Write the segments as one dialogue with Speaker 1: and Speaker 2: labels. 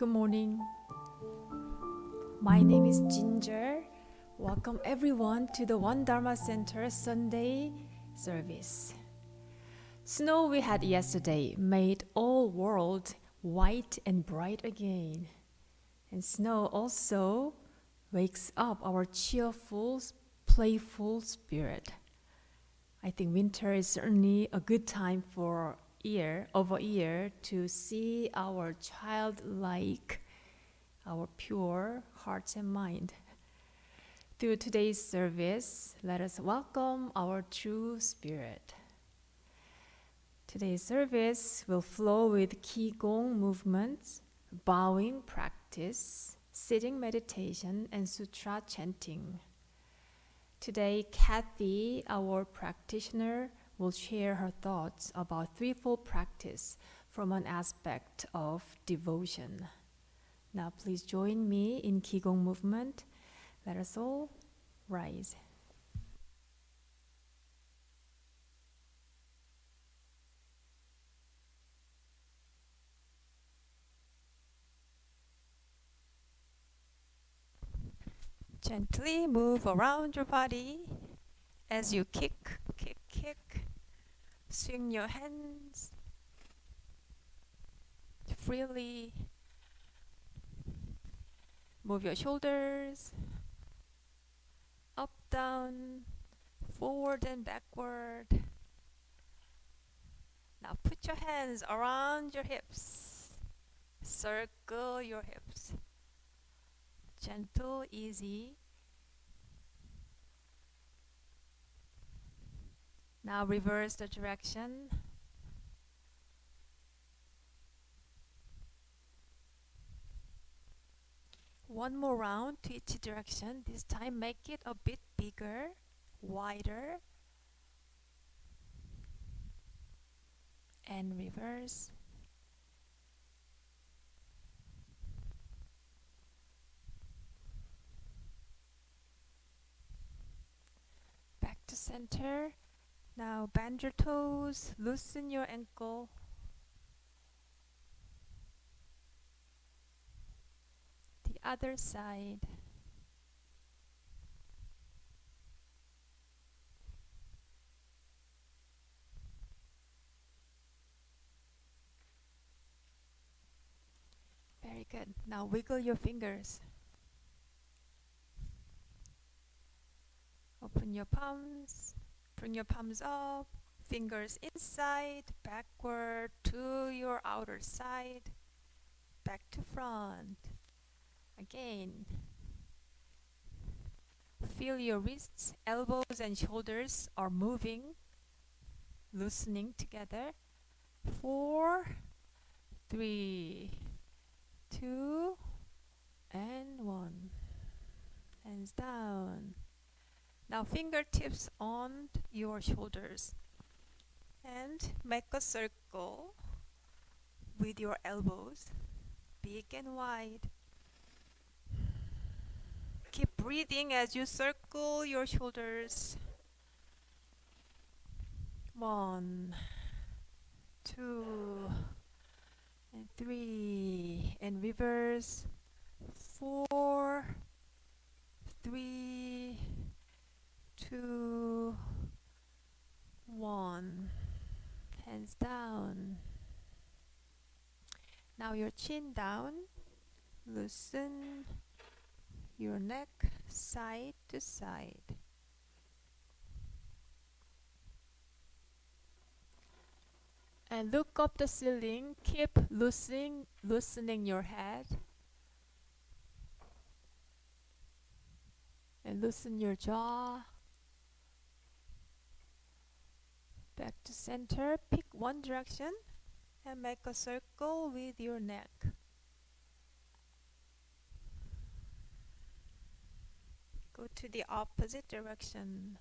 Speaker 1: Good morning. My name is Ginger. Welcome everyone to the One Dharma Center Sunday service. Snow we had yesterday made all world white and bright again. And snow also wakes up our cheerful, playful spirit. I think winter is certainly a good time for over year to see our childlike, our pure hearts and mind. Through today's service, let us welcome our true spirit. Today's service will flow with Qigong movements, bowing practice, sitting meditation, and sutra chanting. Today, Kathy, our practitioner, will share her thoughts about Threefold Practice from an aspect of devotion. Now please join me in Qigong movement. Let us all rise. Gently move around your body as you kick. Swing your hands freely. Move your shoulders up, down, forward and backward. Now put your hands around your hips. Circle your hips. Gentle, easy. Now reverse the direction. One more round to each direction. This time make it a bit bigger, wider. And reverse. Back to center. Now bend your toes, loosen your ankle. The other side. Very good. Now wiggle your fingers. Open your palms. Bring your palms up. Fingers inside, backward to your outer side. Back to front. Again. Feel your wrists, elbows and shoulders are moving, loosening together. 4, 3, 2, and 1. Hands down. Now fingertips on your shoulders. And make a circle with your elbows, big and wide. Keep breathing as you circle your shoulders. 1, 2, and 3, and reverse. 4, 3, 2, 1. Hands down. Now your chin down. Loosen your neck side to side. And look up the ceiling. Keep loosening your head. And loosen your jaw. Back to center. Pick one direction and make a circle with your neck. Go to the opposite direction.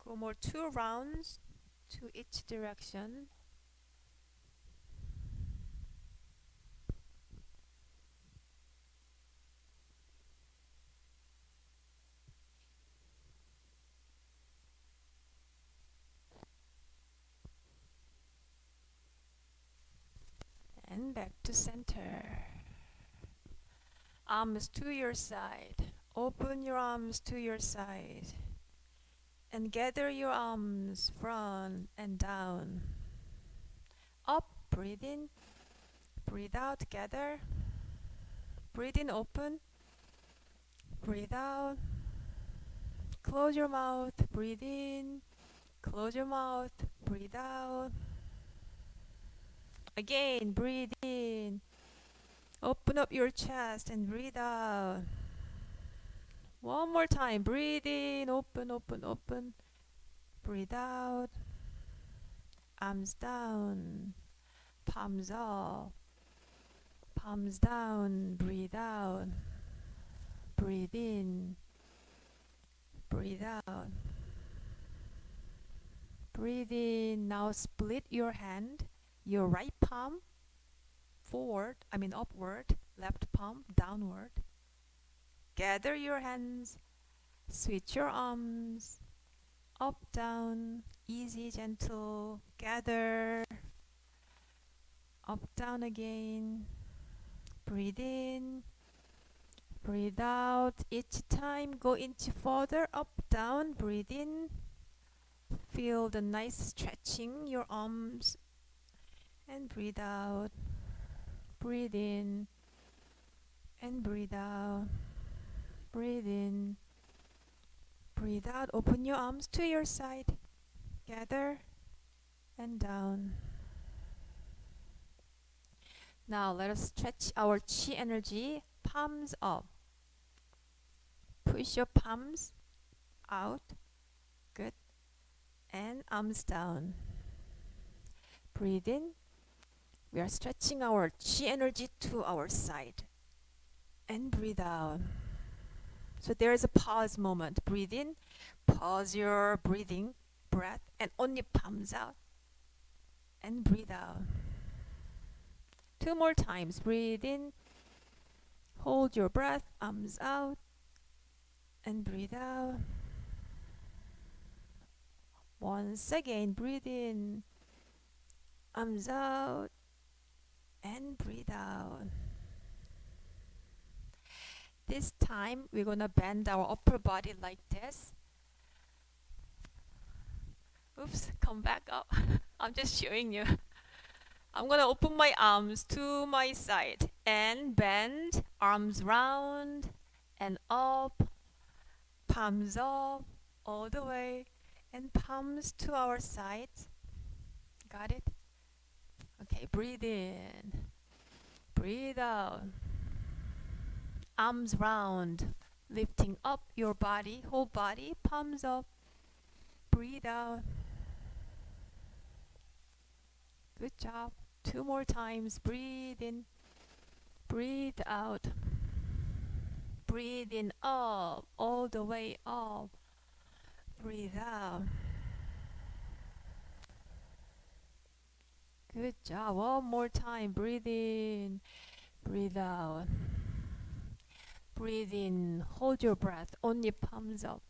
Speaker 1: Go more 2 rounds to each direction. And back to center. Arms to your side. Open your arms to your side. And gather your arms front and down. Up, breathe in. Breathe out, gather. Breathe in, open. Breathe out. Close your mouth, breathe in. Close your mouth, breathe out. Again, breathe in. Open up your chest and breathe out. One more time, breathe in, open, open, open. Breathe out. Arms down, palms up. Palms down, breathe out. Breathe in. Breathe out. Breathe in. Now split your hand. Your right palm upward. Left palm downward. Gather your hands. Switch your arms. Up, down. Easy, gentle. Gather. Up, down again. Breathe in. Breathe out. Each time go inch further. Up, down. Breathe in. Feel the nice stretching your arms. And breathe out. Breathe in. And breathe out. Breathe in. Breathe out. Open your arms to your side. Gather. And down. Now let us stretch our chi energy. Palms up. Push your palms out. Good. And arms down. Breathe in. We are stretching our chi energy to our side. And breathe out. So there is a pause moment. Breathe in. Pause your breath, and only palms out. And breathe out. 2 more times. Breathe in. Hold your breath. Arms out. And breathe out. Once again, breathe in. Arms out. And breathe out. This time, we're going to bend our upper body like this. Oops, come back up. I'm just showing you. I'm going to open my arms to my side and bend. Arms round and up. Palms up all the way. And palms to our sides. Got it? Okay, breathe in. Breathe out. Arms round. Lifting up your body, whole body. Palms up. Breathe out. Good job. 2 more times. Breathe in. Breathe out. Breathe in up. All the way up. Breathe out. Good job. One more time. Breathe in. Breathe out. Breathe in. Hold your breath. Only palms up.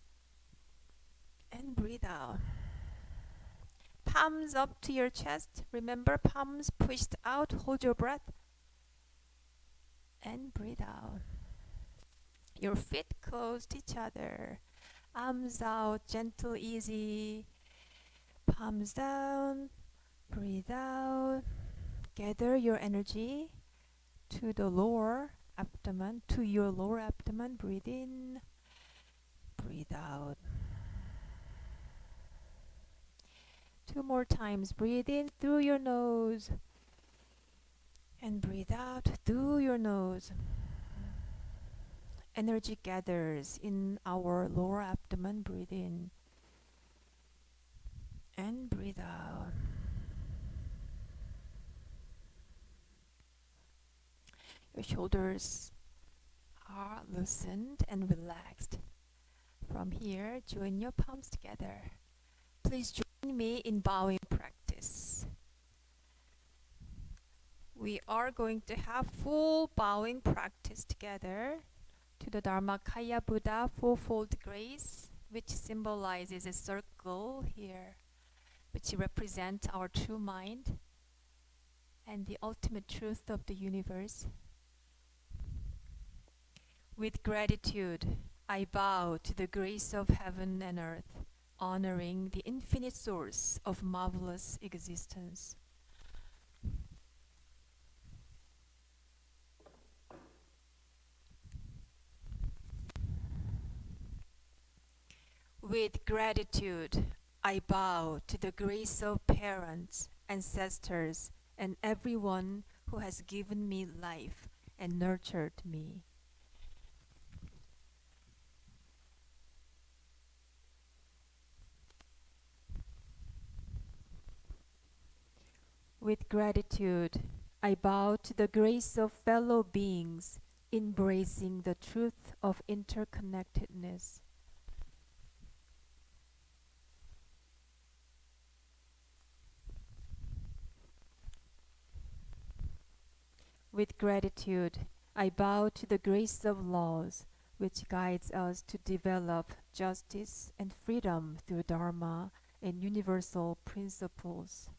Speaker 1: And breathe out. Palms up to your chest. Remember, palms pushed out. Hold your breath. And breathe out. Your feet close to each other. Arms out. Gentle, easy. Palms down. Breathe out. Gather your energy to the lower abdomen, to your lower abdomen. Breathe in. Breathe out. 2 more times. Breathe in through your nose. And breathe out through your nose. Energy gathers in our lower abdomen. Breathe in. And breathe out. Your shoulders are loosened and relaxed. From here, join your palms together. Please join me in bowing practice. We are going to have full bowing practice together to the Dharmakaya Buddha Fourfold Grace, which symbolizes a circle here, which represents our true mind. and the ultimate truth of the universe. With gratitude, I bow to the grace of heaven and earth, honoring the infinite source of marvelous existence. With gratitude, I bow to the grace of parents, ancestors, and everyone who has given me life and nurtured me. With gratitude, I bow to the grace of fellow beings, embracing the truth of interconnectedness. With gratitude, I bow to the grace of laws, which guides us to develop justice and freedom through Dharma and universal principles.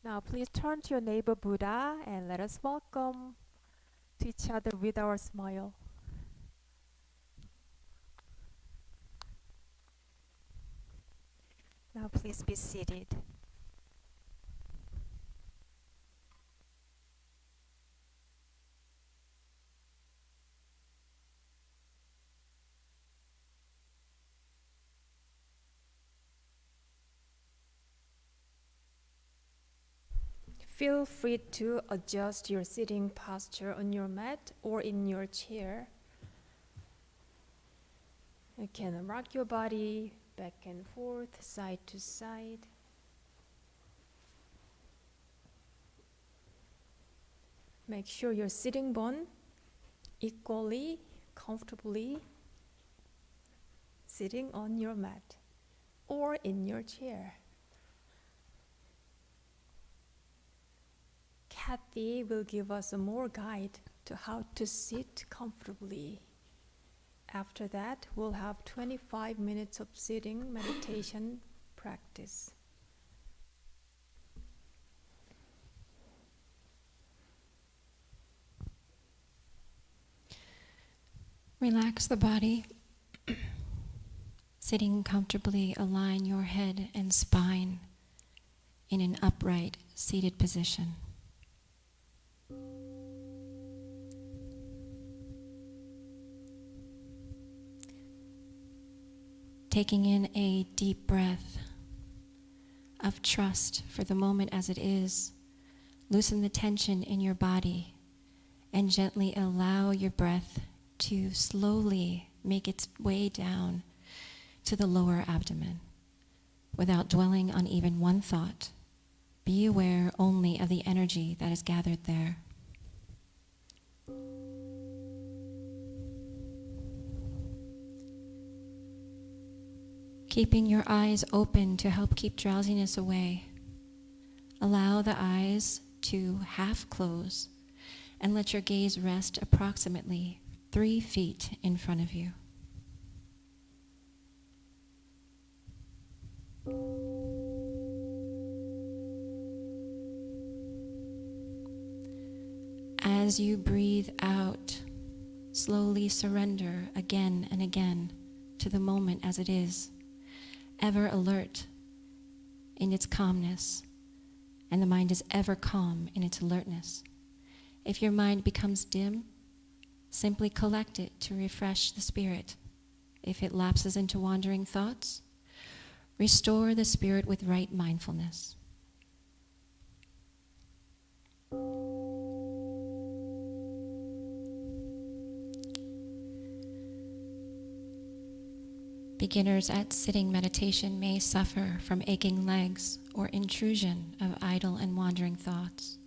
Speaker 1: Now please turn to your neighbor Buddha and let us welcome to each other with our smile. Now please be seated. Feel free to adjust your sitting posture on your mat or in your chair. You can rock your body back and forth, side to side. Make sure your sitting bone equally, comfortably sitting on your mat or in your chair. Kathy will give us a more guide to how to sit comfortably. After that, we'll have 25 minutes of sitting meditation practice.
Speaker 2: Relax the body. Sitting comfortably, align your head and spine in an upright, seated position. Taking in a deep breath of trust for the moment as it is, loosen the tension in your body and gently allow your breath to slowly make its way down to the lower abdomen without dwelling on even one thought. Be aware only of the energy that is gathered there. Keeping your eyes open to help keep drowsiness away. Allow the eyes to half close and let your gaze rest approximately 3 feet in front of you. As you breathe out, slowly surrender again and again to the moment as it is, ever alert in its calmness, and the mind is ever calm in its alertness. If your mind becomes dim, simply collect it to refresh the spirit. If it lapses into wandering thoughts, restore the spirit with right mindfulness. Beginners at sitting meditation may suffer from aching legs or intrusion of idle and wandering thoughts.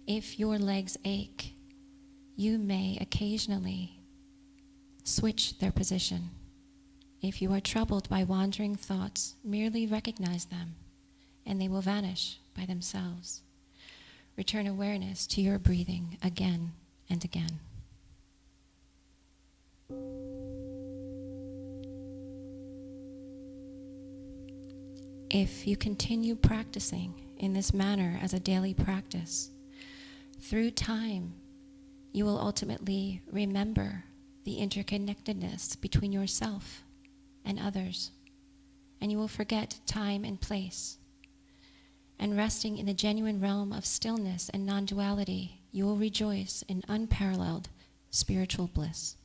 Speaker 2: If your legs ache, you may occasionally switch their position. If you are troubled by wandering thoughts, merely recognize them, and they will vanish by themselves. return awareness to your breathing again and again. If you continue practicing in this manner as a daily practice, through time, you will ultimately remember the interconnectedness between yourself and others, and you will forget time and place. And resting in the genuine realm of stillness and non-duality, you will rejoice in unparalleled spiritual bliss.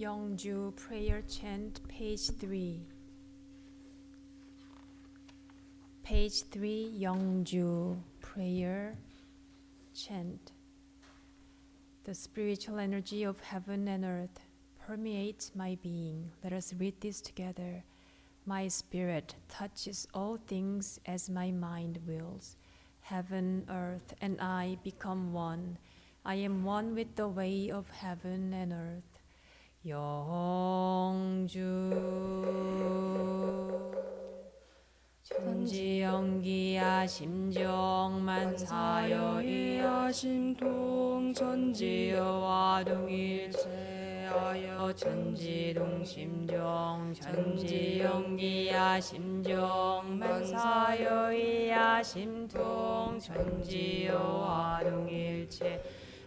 Speaker 1: Yeongju Prayer Chant, page 3. Page 3, Yeongju Prayer Chant. The spiritual energy of heaven and earth permeates my being. Let us read this together. My spirit touches all things as my mind wills. Heaven, earth, and I become one. I am one with the way of heaven and earth. 영주 천지연기야 심정만사여이야
Speaker 3: 심통
Speaker 1: 천지여와 동일체하여 천지동심정 천지연기야 심정만사여이야 심통 천지여와 동일체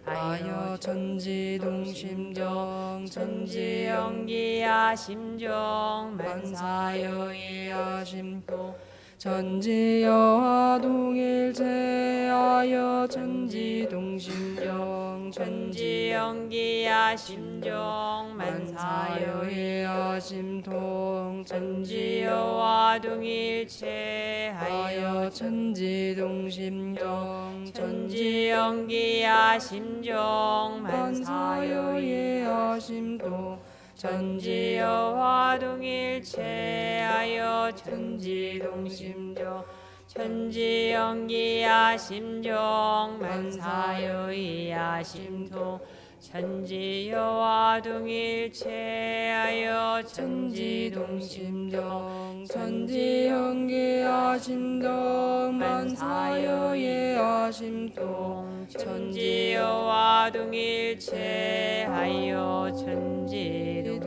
Speaker 1: 아여
Speaker 3: 천지동심정
Speaker 1: 천지연기야 심정
Speaker 3: 만사여이야 심통 천지여와 동일체하여 천지동심정
Speaker 1: 천지연기야 심정
Speaker 3: 만사여이야 심통
Speaker 1: 천지여와 동일체하여
Speaker 3: 천지동심정
Speaker 1: 천지연기야 심정
Speaker 3: 만사여이야 심통
Speaker 1: 천지여와 동일체하여 천지동심정 천지연기야 심정 만사여이야 심통 천지여와 동일체하여
Speaker 3: 천지동심정 천지연기야 심정 만사여이야 심통
Speaker 1: 천지여와 동일체하여
Speaker 3: 천지동심정.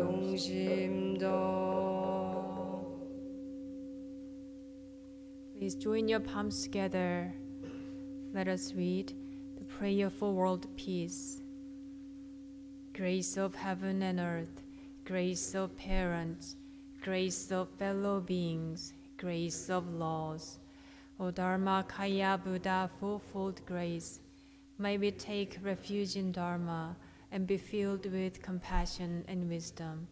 Speaker 1: Please join your palms together. Let us read the prayer for world peace. Grace of heaven and earth, grace of parents, grace of fellow beings, grace of laws. O Dharma Kaya Buddha, fourfold grace, may we take refuge in Dharma and be filled with compassion and wisdom.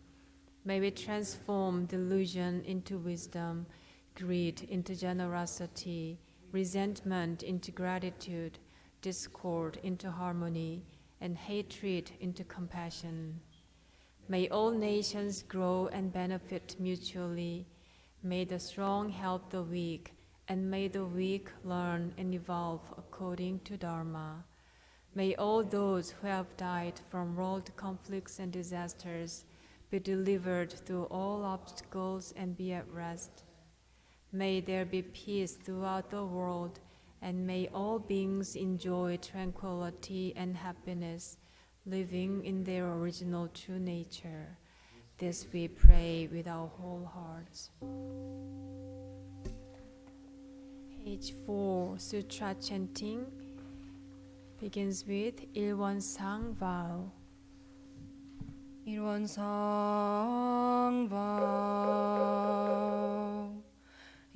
Speaker 1: May we transform delusion into wisdom, greed into generosity, resentment into gratitude, discord into harmony, and hatred into compassion. May all nations grow and benefit mutually. May the strong help the weak, and may the weak learn and evolve according to Dharma. May all those who have died from world conflicts and disasters be delivered through all obstacles and be at rest. May there be peace throughout the world, and may all beings enjoy tranquility and happiness, living in their original true nature. This we pray with our whole hearts. Page 4, Sutra Chanting, begins with 일원상 vow.
Speaker 3: 일원상 vow.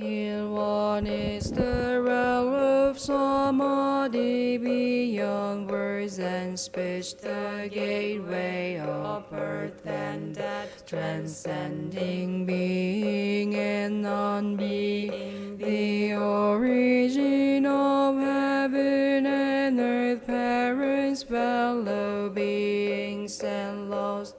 Speaker 3: Ilwan is the realm of samadhi beyond words and speech, the gateway of birth and death, transcending being and non-being, the origin of heaven and earth, parents, fellow beings, and lost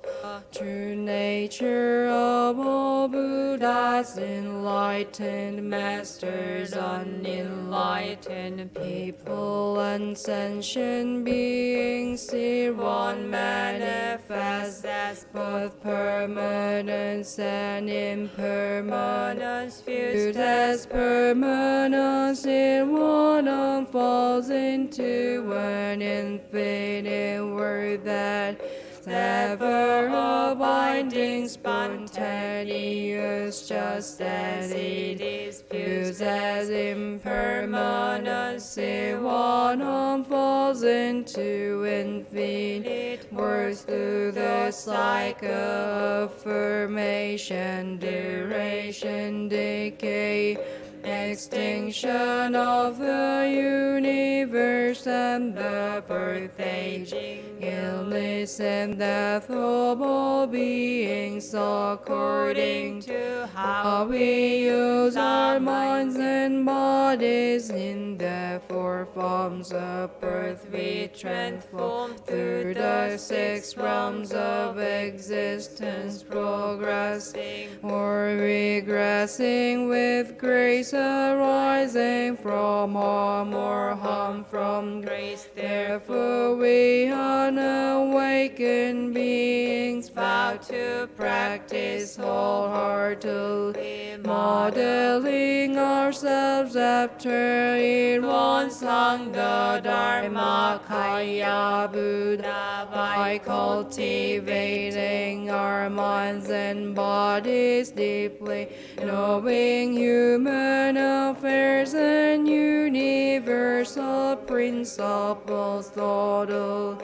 Speaker 3: true nature of all Buddhas, enlightened masters, unenlightened people, and sentient beings, here one manifests as both permanence and impermanence, fused as permanence in one unfolds into an infinite word that ever abiding, spontaneous, just as it is, fused as impermanence in one unfolds into infinite words through the cycle of formation, duration, decay, extinction of the universe and the birth, aging, illness, and death of all beings according to how we use our minds and bodies. In the four forms of birth we transform through the six realms of existence, progressing or regressing with grace arising from harm or harm from grace. Therefore we unawakened beings vow to practice wholeheartedly, modeling ourselves after it once sung the Dharma Kaya Buddha, by cultivating our minds and bodies deeply, knowing human affairs and universal principles thoroughly,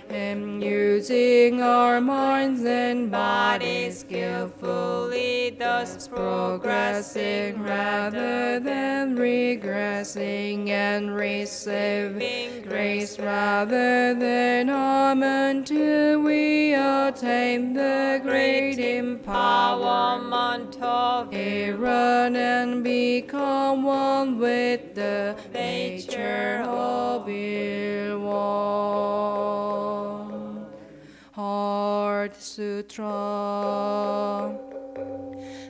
Speaker 3: and using our minds and bodies skillfully, thus progressing rather than regressing, and receiving grace rather than harm, until we attain the great empowerment of Aaron and become one with the nature of Ilwan. Heart Sutra.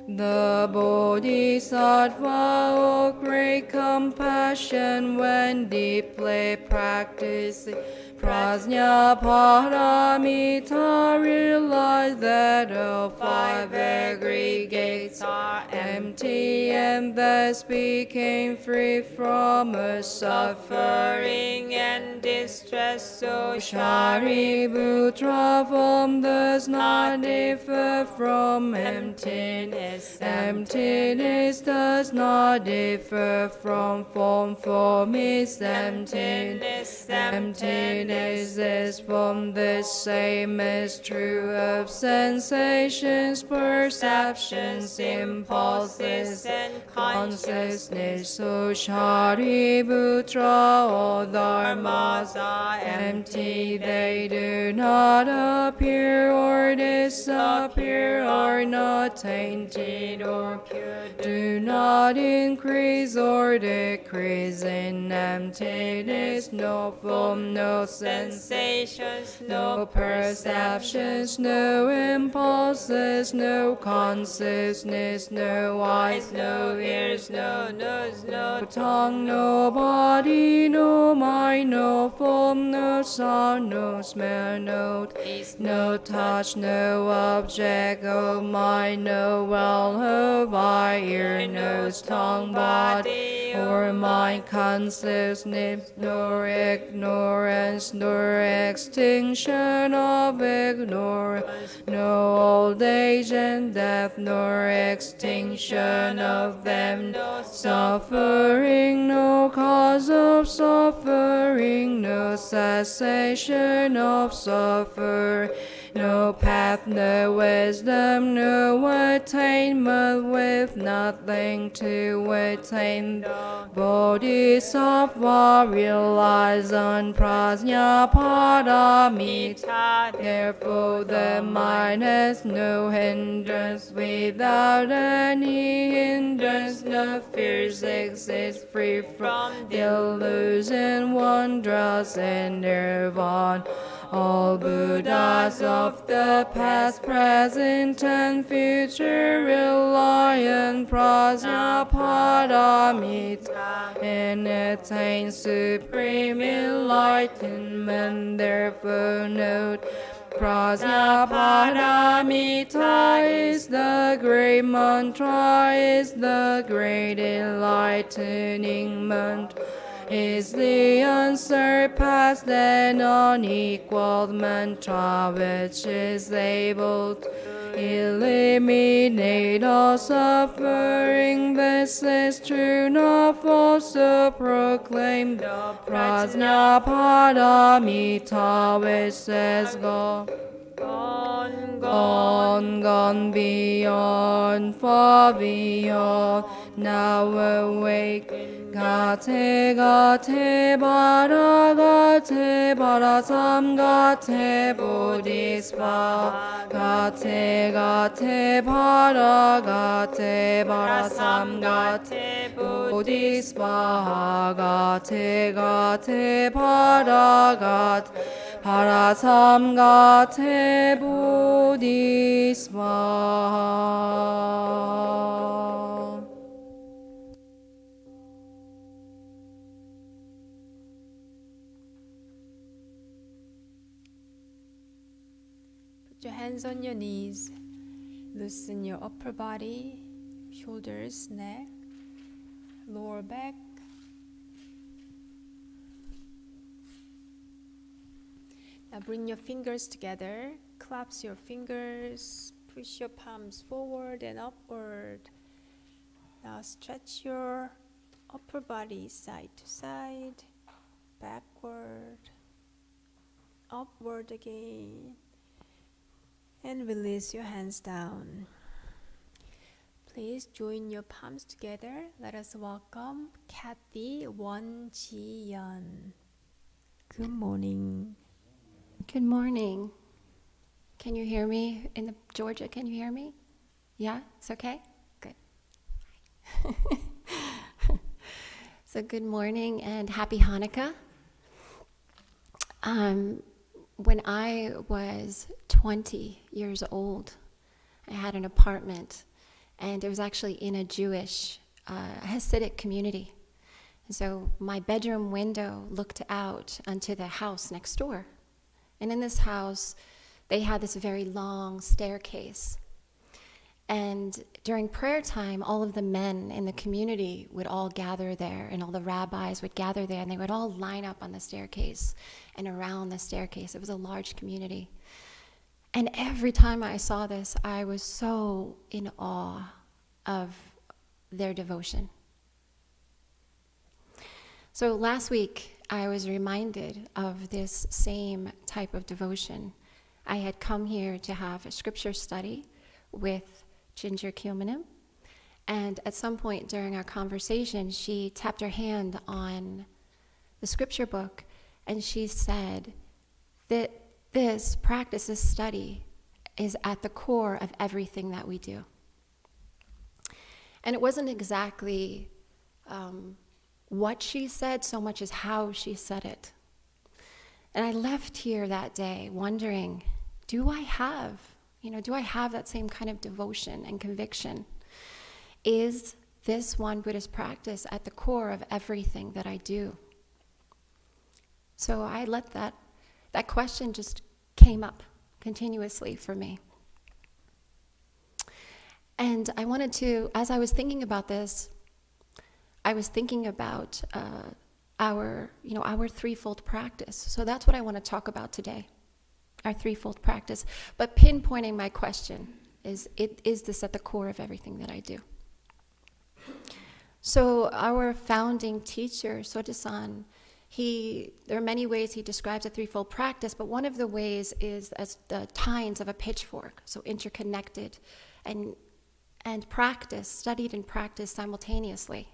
Speaker 3: The Bodhisattva of great compassion, when deeply practicing Prajnaparamita, realized that all five aggregates are empty, and thus became free from suffering and distress. So Shariputra, form does not differ from emptiness. Emptiness does not differ from form. Form is emptiness. Emptiness is form. The same is true of sensations, perceptions, impulses, and consciousness. So Shariputra, all dharmas are empty. They do not appear or disappear, are not tainted or pure, do not increase or decrease. In emptiness, no form, no sensations, no perceptions, no impulses, no consciousness, no eyes, no ears, no nose, no tongue, no body, no mind, no form, no sound, no smell, no taste, no touch, no object of mind, no well of eye, ear, nose, tongue, body, or mind, consciousness, nor ignorance, nor extinction of ignorance, no old age and death, nor extinction of them, no suffering, no cause of suffering, no cessation of suffering, no path, no wisdom, no attainment, with nothing to attain. Bodhisattva relies on Prajnaparamita. Therefore the mind has no hindrance. Without any hindrance, no fears exist. Free from delusion, one draws in nirvana. All Buddhas of the past, present, and future rely on Prajnaparamita and attain supreme enlightenment. Therefore note, Prajnaparamita is the great mantra, is the great enlightening mantra, is the unsurpassed and unequaled mantra, which is able to eliminate all suffering. This is true, not false, to proclaim the Prajnaparamita, which says God.
Speaker 1: Gone,
Speaker 3: Gone, gone beyond, far beyond, now awake. Gate, gate, bara, sam, gate, bodhisattva. Gate, gate, bara, sam, gate, bodhisattva. Gate, gate, parasam gate bodhisattva.
Speaker 1: Put your hands on your knees. Loosen your upper body, shoulders, neck, lower back. Now bring your fingers together, clasp your fingers, push your palms forward and upward. Now stretch your upper body side to side, backward, upward again, and release your hands down. Please join your palms together. Let us welcome Kathy Abeyatunge. Good morning.
Speaker 2: Good morning. Can you hear me in Georgia? Can you hear me? Yeah? It's okay? Good. So good morning and happy Hanukkah. When I was 20 years old, I had an apartment, and it was actually in a Jewish Hasidic community. And so my bedroom window looked out onto the house next door. And in this house, they had this very long staircase. And during prayer time, all of the men in the community would all gather there, and all the rabbis would gather there, and they would all line up on the staircase and around the staircase. It was a large community. And every time I saw this, I was so in awe of their devotion. So last week, I was reminded of this same type of devotion. I had come here to have a scripture study with Ginger Kilmanim, and at some point during our conversation, she tapped her hand on the scripture book, and she said that this practice, this study, is at the core of everything that we do. And it wasn't exactly what she said so much as how she said it. And I left here that day wondering, do I have that same kind of devotion and conviction? Is this one Buddhist practice at the core of everything that I do? So I let that question just came up continuously for me. And I wanted to, as I was thinking about this, I was thinking about our threefold practice. So that's what I want to talk about today, our threefold practice. But pinpointing my question is this at the core of everything that I do? So our founding teacher, Soji-san, there are many ways he describes a threefold practice, but one of the ways is as the tines of a pitchfork, so interconnected and studied and practiced simultaneously.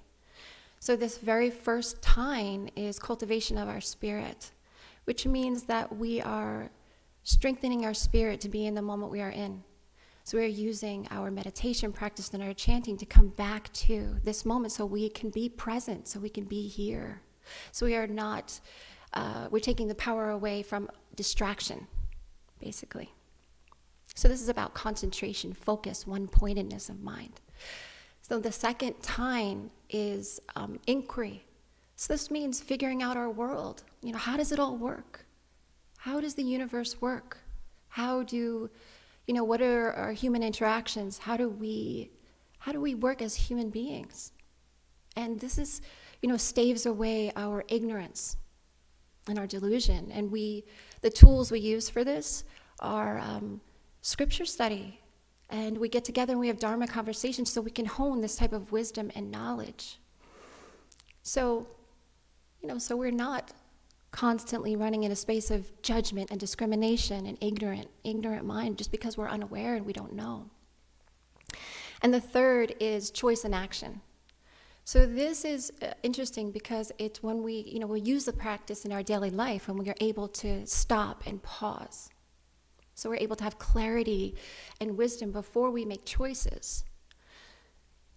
Speaker 2: So this very first tine is cultivation of our spirit, which means that we are strengthening our spirit to be in the moment we are in. So we are using our meditation practice and our chanting to come back to this moment so we can be present, so we can be here. So we are not, we're taking the power away from distraction, basically. So this is about concentration, focus, one-pointedness of mind. So the second tine is inquiry. So this means figuring out our world. How does it all work? How does the universe work? What are our human interactions? How do we work as human beings? And this is, staves away our ignorance and our delusion. And the tools we use for this are scripture study. And we get together and we have Dharma conversations so we can hone this type of wisdom and knowledge. So, so we're not constantly running in a space of judgment and discrimination and ignorant mind just because we're unaware and we don't know. And the third is choice and action. So this is interesting because it's when we use the practice in our daily life when we are able to stop and pause. So we're able to have clarity and wisdom before we make choices.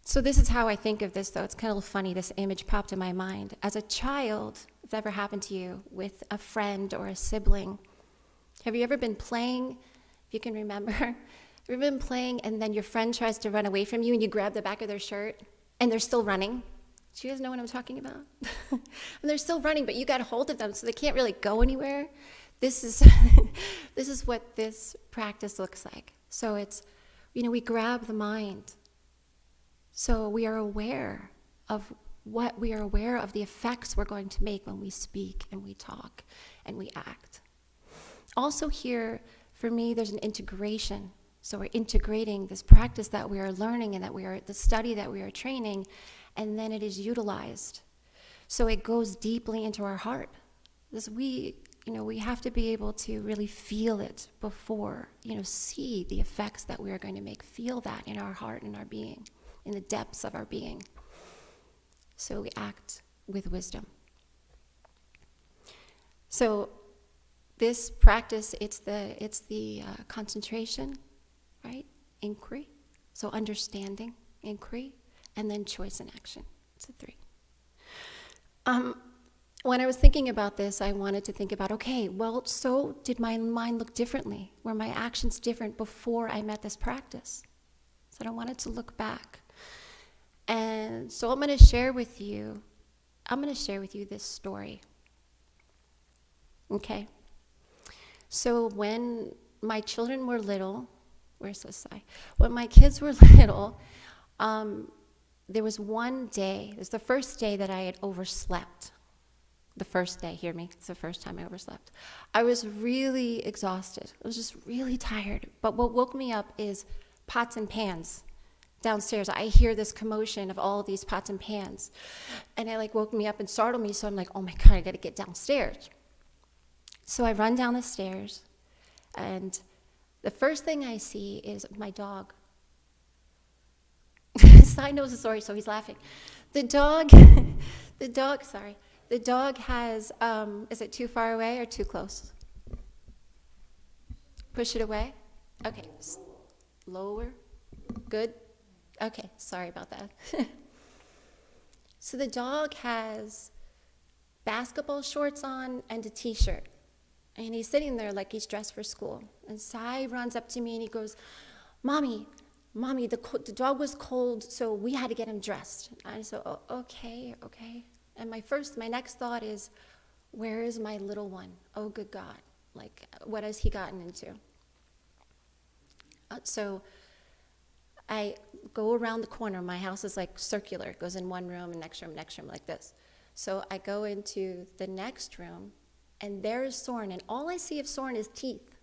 Speaker 2: So this is how I think of this, though. It's kind of funny, this image popped in my mind. As a child, if that ever happened to you, with a friend or a sibling, have you ever been playing, if you can remember, have you ever been playing and then your friend tries to run away from you and you grab the back of their shirt and they're still running? Do you guys know what I'm talking about? And they're still running, but you got a hold of them so they can't really go anywhere. This is this is what this practice looks like. So it's, we grab the mind. So we are aware of the effects we're going to make when we speak and we talk and we act. Also here, for me, there's an integration. So we're integrating this practice that we are learning and the study that we are training, and then it is utilized. So it goes deeply into our heart. We have to be able to really feel it before, see the effects that we are going to make, feel that in our heart and our being, in the depths of our being. So we act with wisdom. So this practice, it's the concentration, right? Inquiry. So understanding, inquiry, and then choice and action. It's the three. When I was thinking about this, I wanted to think about, so did my mind look differently? Were my actions different before I met this practice? So I wanted to look back. And so I'm going to share with you this story. Okay? So when my children were little, where's this side? When my kids were little, there was one day, it was the first day that I had overslept. The first day, hear me, it's the first time I overslept. I was really exhausted. I was just really tired. But what woke me up is pots and pans downstairs. I hear this commotion of all these pots and pans. And it woke me up and startled me, so I'm like, oh my God, I gotta get downstairs. So I run down the stairs, and the first thing I see is my dog. Side knows the story, so he's laughing. The dog has, is it too far away or too close? Push it away? Okay, lower, good? Okay, sorry about that. So the dog has basketball shorts on and a t-shirt. And he's sitting there like he's dressed for school. And Sai runs up to me and he goes, Mommy, the dog was cold, so we had to get him dressed. And I said, oh, okay. And my next thought is, where is my little one? Oh, good God. What has he gotten into? So I go around the corner. My house is circular. It goes in one room, and next room, like this. So I go into the next room, and there is Soren, and all I see of Soren is teeth.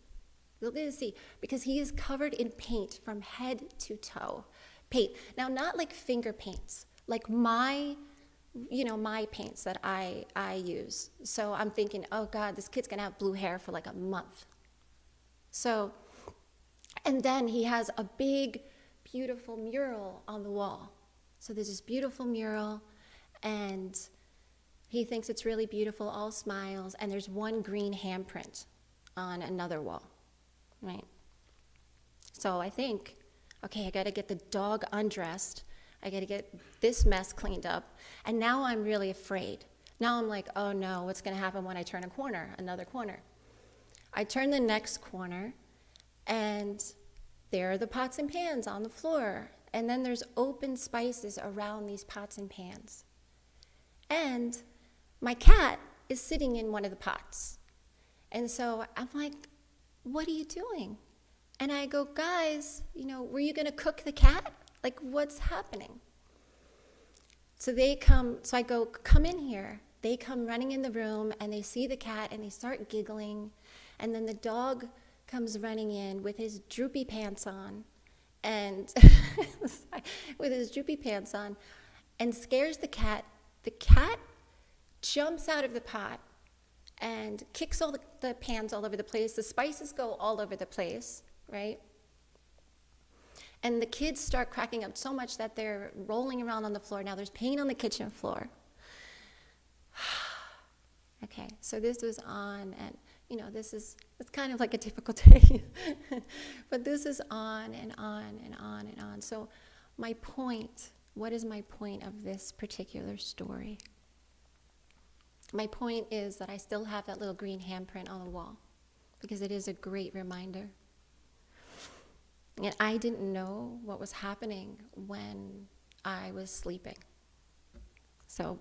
Speaker 2: You'll get to see, because he is covered in paint from head to toe. Paint. Now, not like finger paints, like my paints that I use. So I'm thinking, oh God, this kid's gonna have blue hair for a month. So, and then he has a big, beautiful mural on the wall. So there's this beautiful mural, and he thinks it's really beautiful, all smiles, and there's one green handprint on another wall, right? So I think, okay, I gotta get the dog undressed, I gotta get this mess cleaned up, and now I'm really afraid. Now I'm like, oh no, what's gonna happen when I turn another corner? I turn the next corner, and there are the pots and pans on the floor, and then there's open spices around these pots and pans. And my cat is sitting in one of the pots. And so I'm like, what are you doing? And I go, guys, were you gonna cook the cat? What's happening? So I go, come in here. They come running in the room, and they see the cat, and they start giggling. And then the dog comes running in with his droopy pants on, and and scares the cat. The cat jumps out of the pot
Speaker 4: and kicks all the pans all over the place. The spices go all over the place, right? And the kids start cracking up so much that they're rolling around on the floor. Now there's paint on the kitchen floor. Okay, so this was on, and it's kind of like a typical day. But this is on and on and on and on. So my point, what is my point of this particular story? My point is that I still have that little green handprint on the wall, because it is a great reminder. And I didn't know what was happening when I was sleeping. So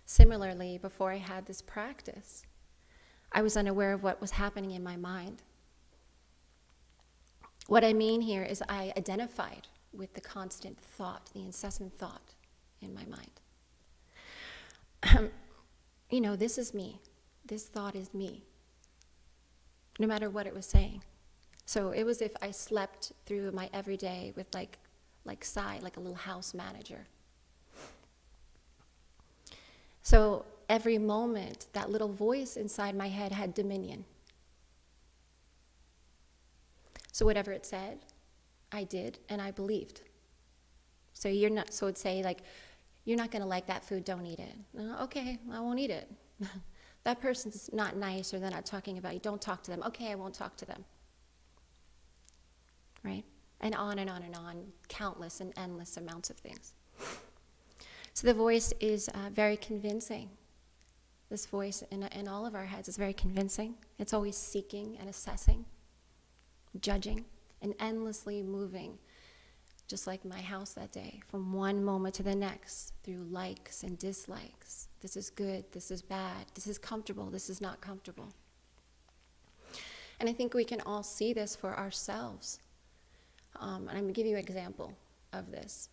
Speaker 4: similarly, before I had this practice, I was unaware of what was happening in my mind. What I mean here is I identified with the constant thought, the incessant thought in my mind. This is me. This thought is me, no matter what it was saying. So it was if I slept through my everyday with like Sai, like a little house manager. So every moment, that little voice inside my head had dominion. So whatever it said, I did, and I believed. So it'd say like, you're not going to like that food, don't eat it. Okay, I won't eat it. That person's not nice, or they're not talking about you, don't talk to them. Okay, I won't talk to them. Right? And on and on and on, countless and endless amounts of things. So the voice is very convincing. This voice in all of our heads is very convincing. It's always seeking and assessing, judging, and endlessly moving, just like my house that day, from one moment to the next, through likes and dislikes. This is good, this is bad, this is comfortable, this is not comfortable. And I think we can all see this for ourselves. And I'm going to give you an example of this.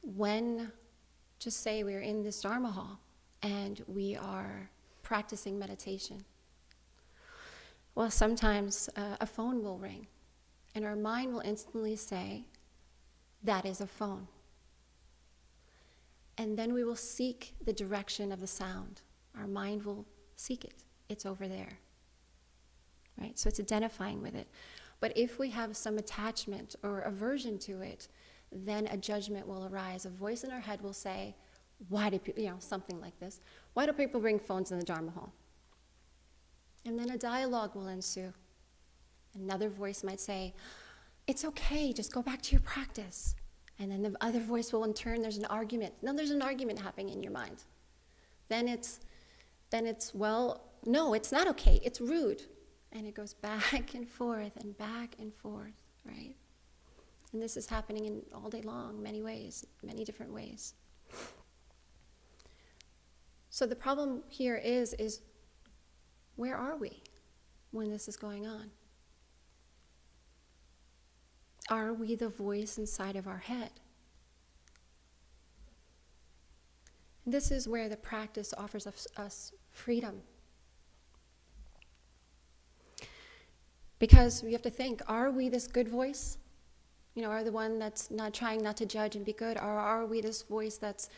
Speaker 4: When, just say we're in this Dharma hall and we are practicing meditation. Well, sometimes a phone will ring and our mind will instantly say, that is a phone. And then we will seek the direction of the sound. Our mind will seek it. It's over there. Right? So it's identifying with it. But if we have some attachment or aversion to it, then a judgment will arise. A voice in our head will say, why do people, something like this, why do people bring phones in the Dharma hall? And then a dialogue will ensue. Another voice might say, it's okay, just go back to your practice. And then the other voice will in turn, there's an argument. No, there's an argument happening in your mind. Then it's, well, no, it's not okay, it's rude. And it goes back and forth, right? And this is happening all day long, many ways, many different ways. So the problem here is where are we when this is going on? Are we the voice inside of our head? And this is where the practice offers us freedom. Because we have to think, are we this good voice? Are the one that's not trying not to judge and be good? Or are we this voice that's,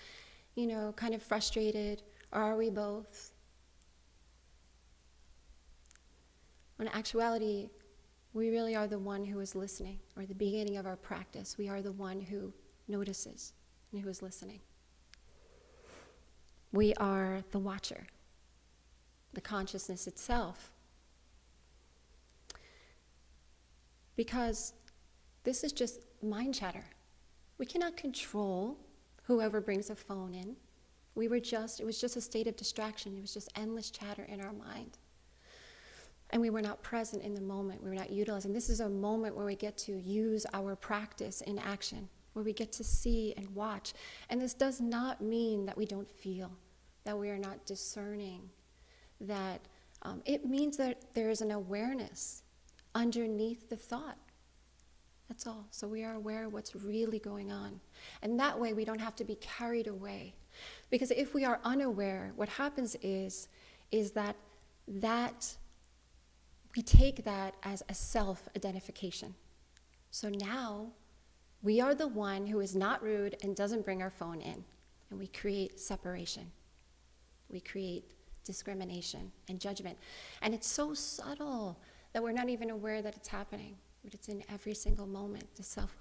Speaker 4: kind of frustrated? Or are we both? In actuality, we really are the one who is listening, or the beginning of our practice. We are the one who notices and who is listening. We are the watcher, the consciousness itself. Because this is just mind chatter. We cannot control whoever brings a phone in. It was just a state of distraction. It was just endless chatter in our mind. And we were not present in the moment. We were not utilizing. This is a moment where we get to use our practice in action, where we get to see and watch. And this does not mean that we don't feel, that we are not discerning, that it means that there is an awareness underneath the thought. That's all. So we are aware of what's really going on. And that way we don't have to be carried away. Because if we are unaware, what happens is that we take that as a self-identification. So now we are the one who is not rude and doesn't bring our phone in. And we create separation. We create discrimination and judgment. And it's so subtle that we're not even aware that it's happening, but it's in every single moment,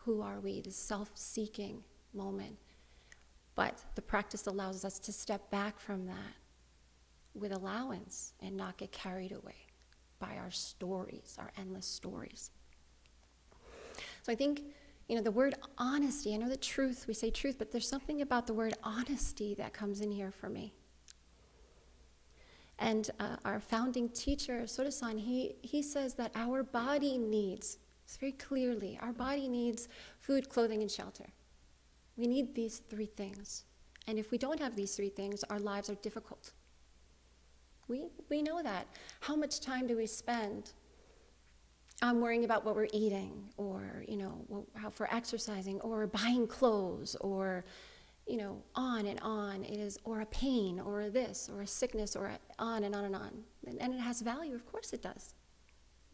Speaker 4: who are we, the self-seeking moment. But the practice allows us to step back from that with allowance and not get carried away by our stories, our endless stories. So I think, the word honesty, I know the truth, we say truth, but there's something about the word honesty that comes in here for me. And our founding teacher, Soda-san, he says that our body needs, very clearly, our body needs food, clothing, and shelter. We need these three things. And if we don't have these three things, our lives are difficult. We know that. How much time do we spend worrying about what we're eating, or, how for exercising, or buying clothes, or, on and on. It is, or a pain, or this, or a sickness, or on and on and on. And it has value, of course it does.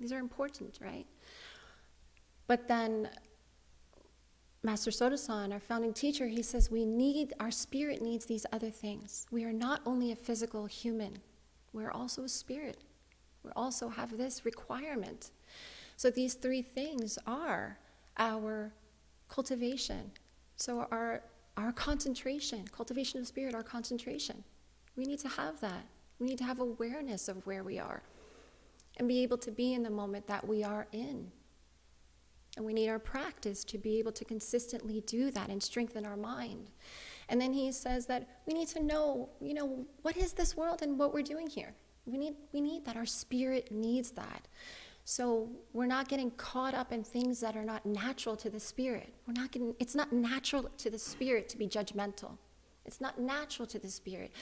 Speaker 4: These are important, right? But then Master Soda-san, our founding teacher, he says our spirit needs these other things. We are not only a physical human, we're also a spirit. We also have this requirement. So these three things are our cultivation. So our concentration, cultivation of spirit, our concentration. We need to have that. We need to have awareness of where we are and be able to be in the moment that we are in. And we need our practice to be able to consistently do that and strengthen our mind. And then he says that we need to know, what is this world and what we're doing here? We need that. Our spirit needs that. So we're not getting caught up in things that are not natural to the spirit. It's not natural to the spirit to be judgmental. It's not natural to the spirit.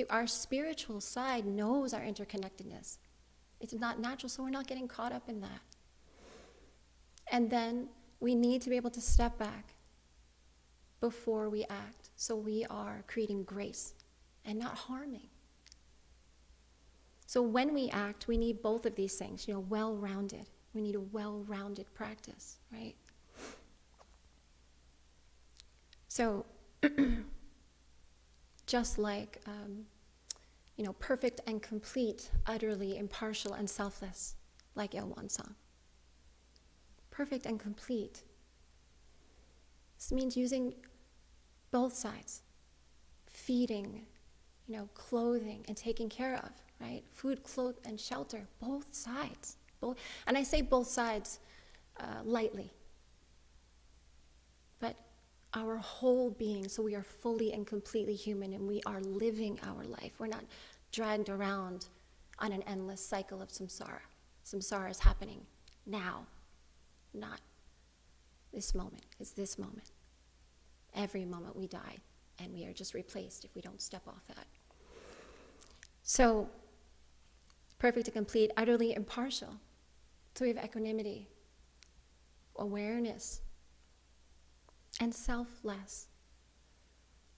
Speaker 4: Our spiritual side knows our interconnectedness. It's not natural, so we're not getting caught up in that. And then we need to be able to step back before we act, so we are creating grace and not harming. So when we act, we need both of these things, well-rounded. We need a well-rounded practice, right? So just like, perfect and complete, utterly impartial and selfless, like Il-Wan-Sang. Perfect and complete. This means using both sides, feeding, clothing and taking care of, right? Food, clothes, and shelter, both sides. And I say both sides lightly. But our whole being, so we are fully and completely human, and we are living our life. We're not dragged around on an endless cycle of samsara. Samsara is happening now, not this moment. It's this moment. Every moment we die, and we are just replaced if we don't step off that. So, perfect and complete, utterly impartial. So we have equanimity, awareness, and selfless.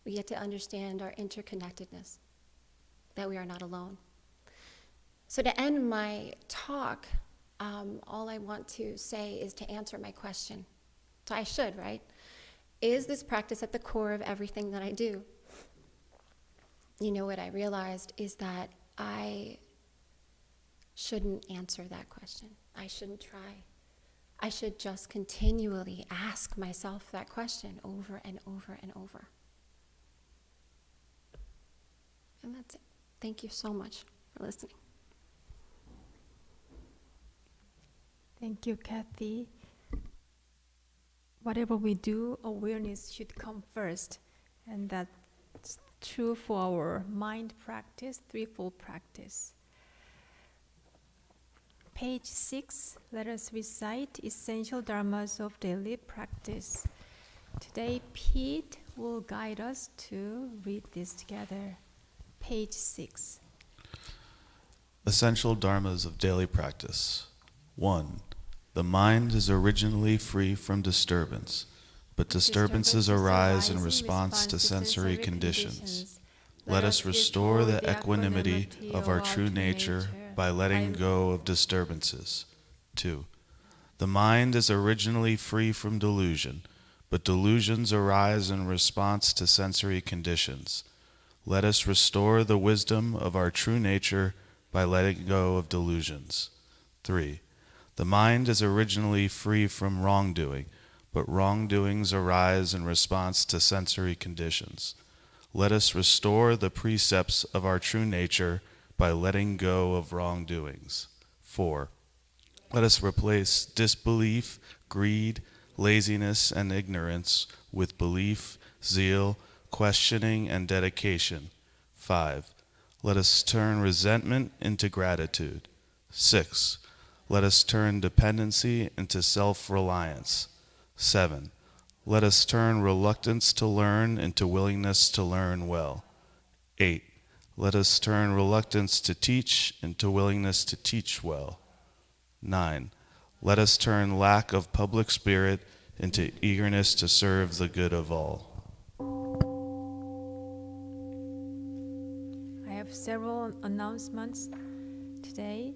Speaker 4: We get to understand our interconnectedness, that we are not alone. So to end my talk, all I want to say is to answer my question. So I should, right? Is this practice at the core of everything that I do? What I realized is that I shouldn't answer that question. I shouldn't try. I should just continually ask myself that question over and over and over. And that's it. Thank you so much for listening.
Speaker 1: Thank you, Kathy. Whatever we do, awareness should come first. And that's true for our mind practice, threefold practice. Page 6, let us recite essential dharmas of daily practice. Today, Pete will guide us to read this together. Page 6.
Speaker 5: Essential dharmas of daily practice. 1. The mind is originally free from disturbance, but disturbances arise in response to sensory conditions. Let us restore the equanimity of our true nature by letting go of disturbances. 2. The mind is originally free from delusion, but delusions arise in response to sensory conditions. Let us restore the wisdom of our true nature by letting go of delusions. 3. The mind is originally free from wrongdoing, but wrongdoings arise in response to sensory conditions. Let us restore the precepts of our true nature by letting go of wrongdoings. 4. Let us replace disbelief, greed, laziness, and ignorance with belief, zeal, questioning, and dedication. 5. Let us turn resentment into gratitude. 6. Let us turn dependency into self-reliance. 7. Let us turn reluctance to learn into willingness to learn well. 8. Let us turn reluctance to teach into willingness to teach well. 9. Let us turn lack of public spirit into eagerness to serve the good of all.
Speaker 1: I have several announcements today.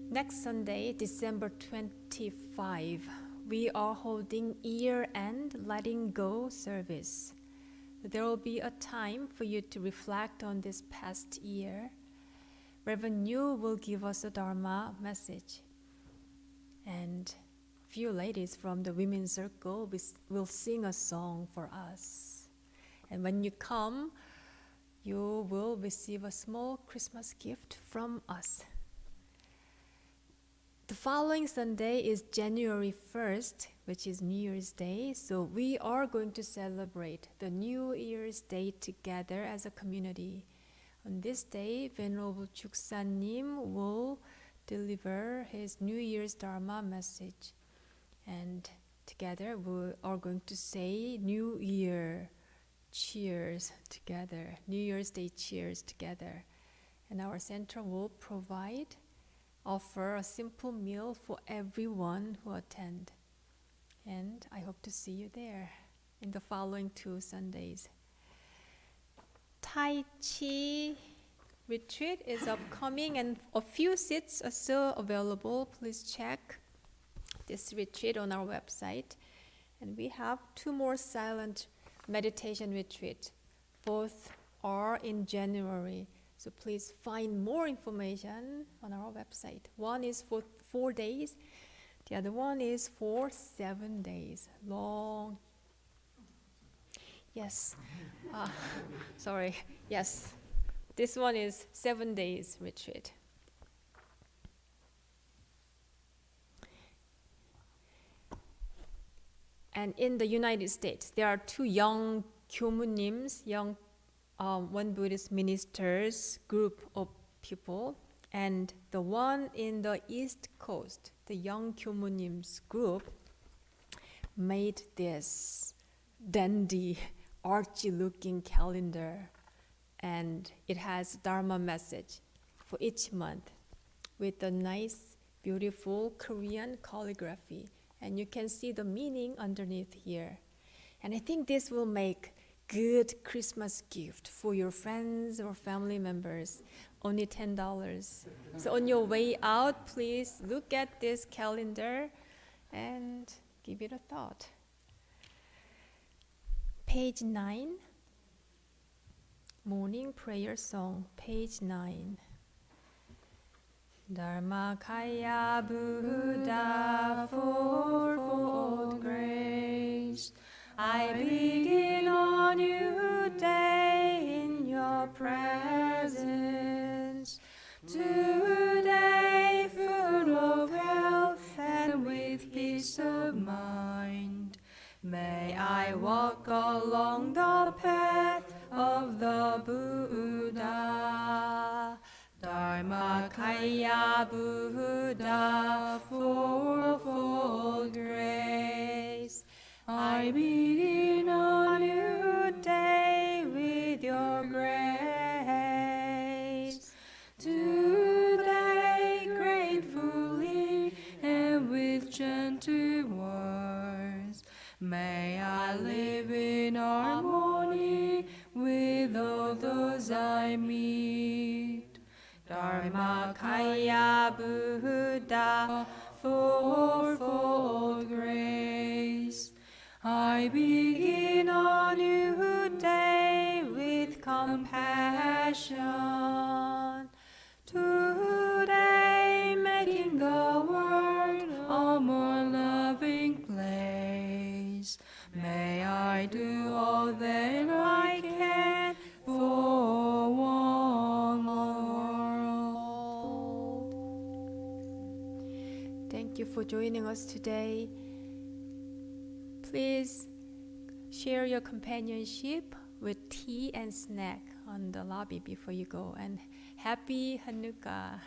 Speaker 1: Next Sunday, December 25, we are holding year-end letting go service. There will be a time for you to reflect on this past year. Reverend Yu will give us a Dharma message. And few ladies from the women's circle will sing a song for us. And when you come, you will receive a small Christmas gift from us. The following Sunday is January 1st, which is New Year's Day. So we are going to celebrate the New Year's Day together as a community. On this day, Venerable Chuksanim will deliver his New Year's Dharma message. And together we are going to say New Year cheers together, New Year's Day cheers together. And our center will offer a simple meal for everyone who attend. And I hope to see you there in the following 2 Sundays. Tai Chi retreat is upcoming and a few seats are still available. Please check this retreat on our website. And we have 2 more silent meditation retreats. Both are in January. So please find more information on our website. One is for 4 days. The other one is for 7 days. Long. Yes. Sorry. Yes. This one is 7 days retreat. And in the United States, there are 2 young Kyomunims, one Buddhist ministers group of people, and the one in the East Coast, the young Kyomunims group, made this dandy, archy-looking calendar, and it has Dharma message for each month with a nice, beautiful Korean calligraphy, and you can see the meaning underneath here. And I think this will make good Christmas gift for your friends or family members, only $10. So on your way out, please look at this calendar and give it a thought. Page 9, morning prayer song, page 9. Dharmakaya Buddha, fourfold grace, I begin a new day in your presence. Today, full of health and with peace of mind, may I walk along the path of the Buddha. Dharmakaya Buddha, fourfold grace, I begin a new day with your grace. Today, gratefully and with gentle words, may I live in harmony with all those I meet. Dharmakaya Buddha, fourfold grace, I begin a new day with compassion compassion. Today, making the world
Speaker 3: a more loving place. May I do all that I can for one world.
Speaker 1: Thank you for joining us today. Please share your companionship with tea and snack on the lobby before you go. And happy Hanukkah.